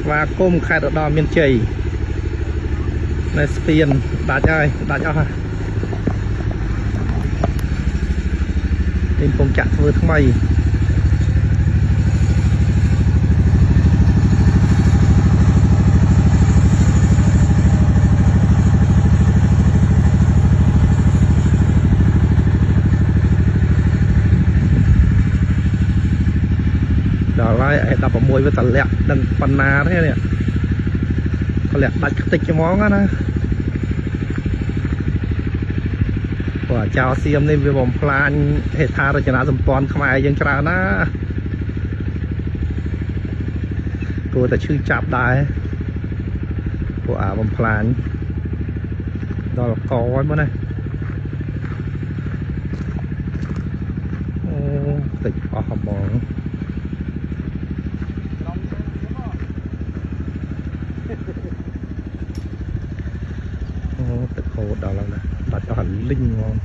và cùng khai được đo miền chì này tiền đã cho tìm cùng chặt vừa mày đó lại đập vào môi với tận lẹ đằng phần na thế này có lẽ đặt tịch cái món đó của chào xem nên về vòng plan hệ tha rồi cho nó dùm toàn không ai dân cho nó tôi ta chưa chạp đài của vòng plan đó là có ấy này tịch ở hầm bóng tịch hồ đó là đặt cho hẳn linh ngon